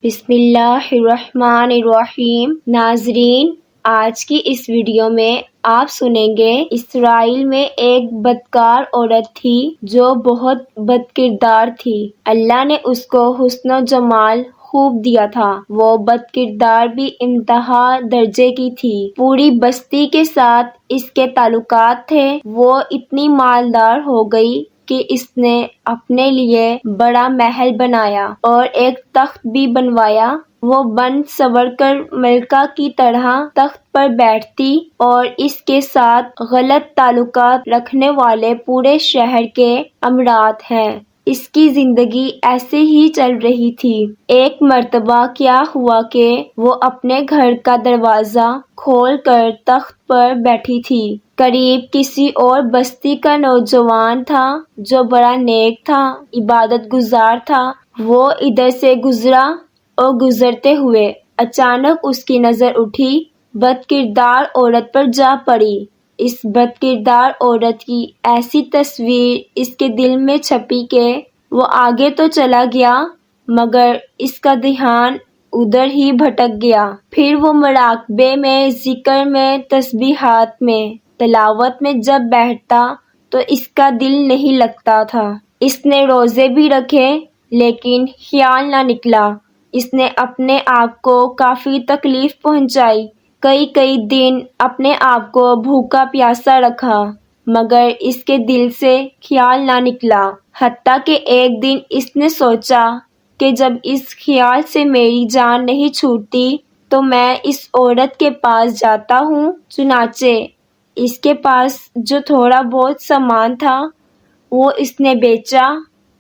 بسم اللہ الرحمن الرحیم۔ ناظرین، آج کی اس ویڈیو میں آپ سنیں گے اسرائیل میں ایک بدکار عورت تھی جو بہت بد کردار تھی۔ اللہ نے اس کو حسن و جمال خوب دیا تھا، وہ بد کردار بھی انتہا درجے کی تھی۔ پوری بستی کے ساتھ اس کے تعلقات تھے۔ وہ اتنی مالدار ہو گئی کہ اس نے اپنے لیے بڑا محل بنایا اور ایک تخت بھی بنوایا۔ وہ بن سنور کر ملکہ کی طرح تخت پر بیٹھتی اور اس کے ساتھ غلط تعلقات رکھنے والے پورے شہر کے امرات ہیں۔ اس کی زندگی ایسے ہی چل رہی تھی۔ ایک مرتبہ کیا ہوا کہ وہ اپنے گھر کا دروازہ کھول کر تخت پر بیٹھی تھی۔ قریب کسی اور بستی کا نوجوان تھا جو بڑا نیک تھا، عبادت گزار تھا۔ وہ ادھر سے گزرا اور گزرتے ہوئے اچانک اس کی نظر اٹھی، بد کردار عورت پر جا پڑی۔ اس بد کردار عورت کی ایسی تصویر اس کے دل میں چھپی کہ وہ آگے تو چلا گیا مگر اس کا دھیان ادھر ہی بھٹک گیا۔ پھر وہ مراقبے میں، ذکر میں، تسبیحات میں، تلاوت میں جب بیٹھتا تو اس کا دل نہیں لگتا تھا۔ اس نے روزے بھی رکھے لیکن خیال نہ نکلا۔ اس نے اپنے آپ کو کافی تکلیف پہنچائی، کئی دن اپنے آپ کو بھوکا پیاسا رکھا مگر اس کے دل سے خیال نہ نکلا۔ حتیٰ کہ ایک دن اس نے سوچا کہ جب اس خیال سے میری جان نہیں چھوٹتی تو میں اس عورت کے پاس جاتا ہوں۔ چنانچہ اس کے پاس جو تھوڑا بہت سامان تھا وہ اس نے بیچا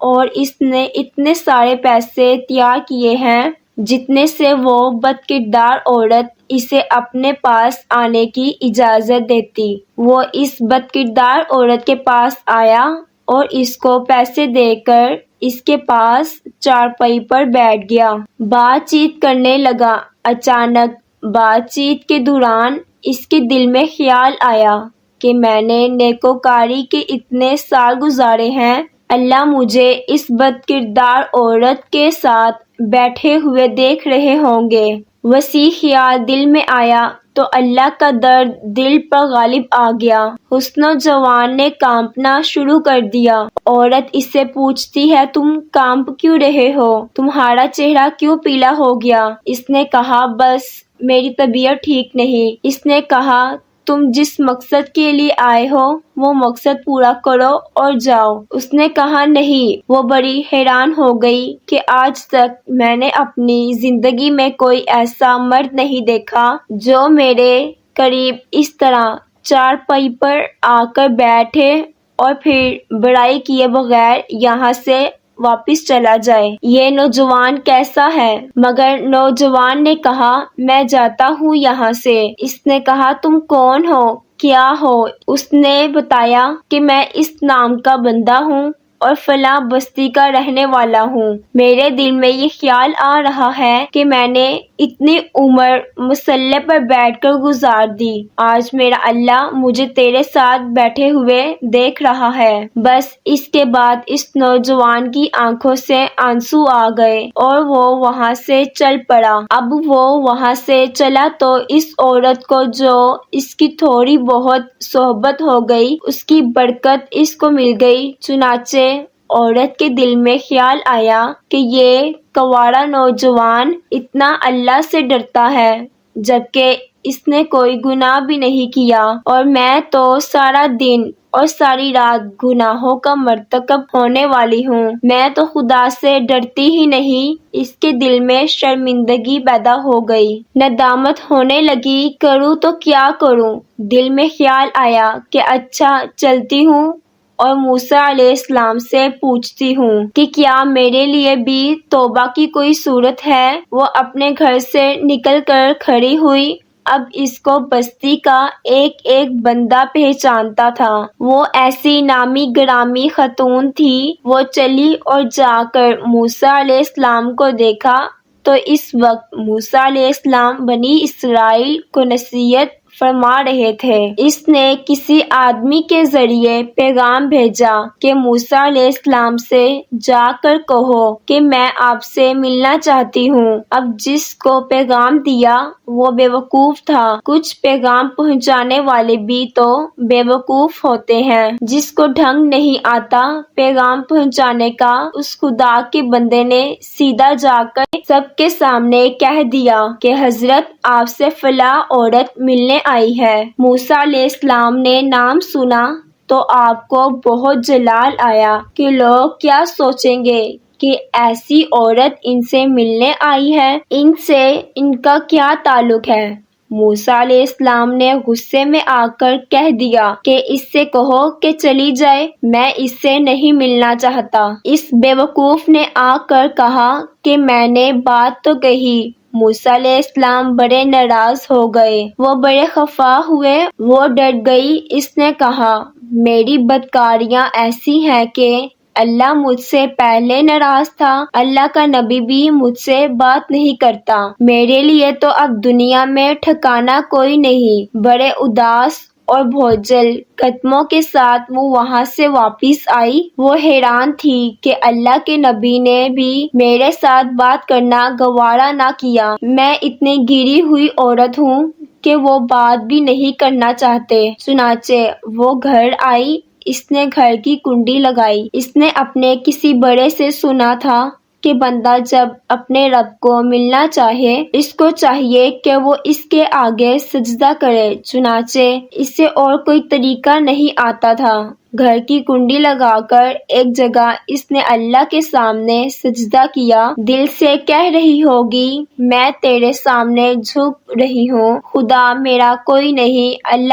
اور اس نے اتنے سارے پیسے تیار کیے ہیں جتنے سے وہ بد کردار عورت اسے اپنے پاس آنے کی اجازت دیتی۔ وہ اس بد کردار عورت کے پاس آیا اور اس کو پیسے دے کر اس کے پاس چارپائی پر بیٹھ گیا۔ بات چیت کرنے لگا۔ اچانک بات چیت کے دوران اس کے دل میں خیال آیا کہ میں نے نیکوکاری کے اتنے سال گزارے ہیں، اللہ مجھے اس بد کردار عورت کے ساتھ بیٹھے ہوئے دیکھ رہے ہوں گے۔ وسیع خیال دل میں آیا تو اللہ کا درد دل پر غالب آ گیا۔ حسن و جوان نے کانپنا شروع کر دیا۔ عورت اس سے پوچھتی ہے، تم کانپ کیوں رہے ہو؟ تمہارا چہرہ کیوں پیلا ہو گیا؟ اس نے کہا، بس میری طبیعت ٹھیک نہیں۔ اس نے کہا، تم جس مقصد کے لیے آئے ہو وہ مقصد پورا کرو اور جاؤ۔ اس نے کہا، نہیں۔ وہ بڑی حیران ہو گئی کہ آج تک میں نے اپنی زندگی میں کوئی ایسا مرد نہیں دیکھا جو میرے قریب اس طرح چارپائی پر آ کر بیٹھے اور پھر بڑائی کیے بغیر یہاں سے واپس چلا جائے۔ یہ نوجوان کیسا ہے؟ مگر نوجوان نے کہا، میں جاتا ہوں یہاں سے۔ اس نے کہا، تم کون ہو؟ کیا ہو؟ اس نے بتایا کہ میں اس نام کا بندہ ہوں اور فلاں بستی کا رہنے والا ہوں۔ میرے دل میں یہ خیال آ رہا ہے کہ میں نے اتنی عمر مصلی پر بیٹھ کر گزار دی، آج میرا اللہ مجھے تیرے ساتھ بیٹھے ہوئے دیکھ رہا ہے۔ بس اس کے بعد اس نوجوان کی آنکھوں سے آنسو آ گئے اور وہ وہاں سے چل پڑا۔ اب وہ وہاں سے چلا تو اس عورت کو جو اس کی تھوڑی بہت صحبت ہو گئی اس کی برکت اس کو مل گئی۔ چنانچہ عورت کے دل میں خیال آیا کہ یہ کنوارا نوجوان اتنا اللہ سے ڈرتا ہے جبکہ اس نے کوئی گناہ بھی نہیں کیا اور میں تو سارا دن اور ساری رات گناہوں کا مرتکب ہونے والی ہوں، میں تو خدا سے ڈرتی ہی نہیں۔ اس کے دل میں شرمندگی پیدا ہو گئی، ندامت ہونے لگی، کروں تو کیا کروں؟ دل میں خیال آیا کہ اچھا چلتی ہوں اور موسیٰ علیہ السلام سے پوچھتی ہوں کہ کیا میرے لیے بھی توبہ کی کوئی صورت ہے؟ وہ اپنے گھر سے نکل کر کھڑی ہوئی۔ اب اس کو بستی کا ایک ایک بندہ پہچانتا تھا۔ وہ ایسی نامی گرامی خاتون تھی۔ وہ چلی اور جا کر موسیٰ علیہ السلام کو دیکھا تو اس وقت موسیٰ علیہ السلام بنی اسرائیل کو نصیحت فرما رہے تھے۔ اس نے کسی آدمی کے ذریعے پیغام بھیجا کہ موسیٰ علیہ السلام سے جا کر کہو کہ میں آپ سے ملنا چاہتی ہوں۔ اب جس کو پیغام دیا وہ بیوقوف تھا۔ کچھ پیغام پہنچانے والے بھی تو بیوقوف ہوتے ہیں۔ جس کو ڈھنگ نہیں آتا پیغام پہنچانے کا، اس خدا کے بندے نے سیدھا جا کر سب کے سامنے کہہ دیا کہ حضرت آپ سے فلاں عورت ملنے آئی ہے۔ موسیٰ علیہ السلام نے نام سنا تو آپ کو بہت جلال آیا کہ لوگ کیا سوچیں گے کہ ایسی عورت ان سے ملنے آئی ہے، ان سے ان کا کیا تعلق ہے۔ موسیٰ علیہ السلام نے غصے میں آ کر کہہ دیا کہ اس سے کہو کہ چلی جائے، میں اس سے نہیں ملنا چاہتا۔ اس بیوقوف نے آ کر کہا کہ میں نے بات تو کہی۔ موسیٰ علیہ السلام بڑے ناراض ہو گئے، وہ بڑے خفا ہوئے، وہ ڈٹ گئی۔ اس نے کہا میری بدکاریاں ایسی ہیں کہ اللہ مجھ سے پہلے ناراض تھا، اللہ کا نبی بھی مجھ سے بات نہیں کرتا، میرے لیے تو اب دنیا میں ٹھکانہ کوئی نہیں۔ بڑے اداس اور بھوجل قدموں کے ساتھ وہ وہاں سے واپس آئی۔ وہ حیران تھی کہ اللہ کے نبی نے بھی میرے ساتھ بات کرنا گوارا نہ کیا۔ میں اتنی گری ہوئی عورت ہوں کہ وہ بات بھی نہیں کرنا چاہتے۔ چنانچہ وہ گھر آئی، اس نے گھر کی کنڈی لگائی۔ اس نے اپنے کسی بڑے سے سنا تھا کہ بندہ جب اپنے رب کو ملنا چاہے، اس کو چاہیے کہ وہ اس کے آگے سجدہ کرے۔ چنانچہ اس سے اور کوئی طریقہ نہیں آتا تھا۔ گھر کی کنڈی لگا کر ایک جگہ اس نے اللہ کے سامنے سجدہ کیا۔ دل سے کہہ رہی ہوگی میں تیرے سامنے جھک رہی ہوں، خدا میرا کوئی نہیں، اللہ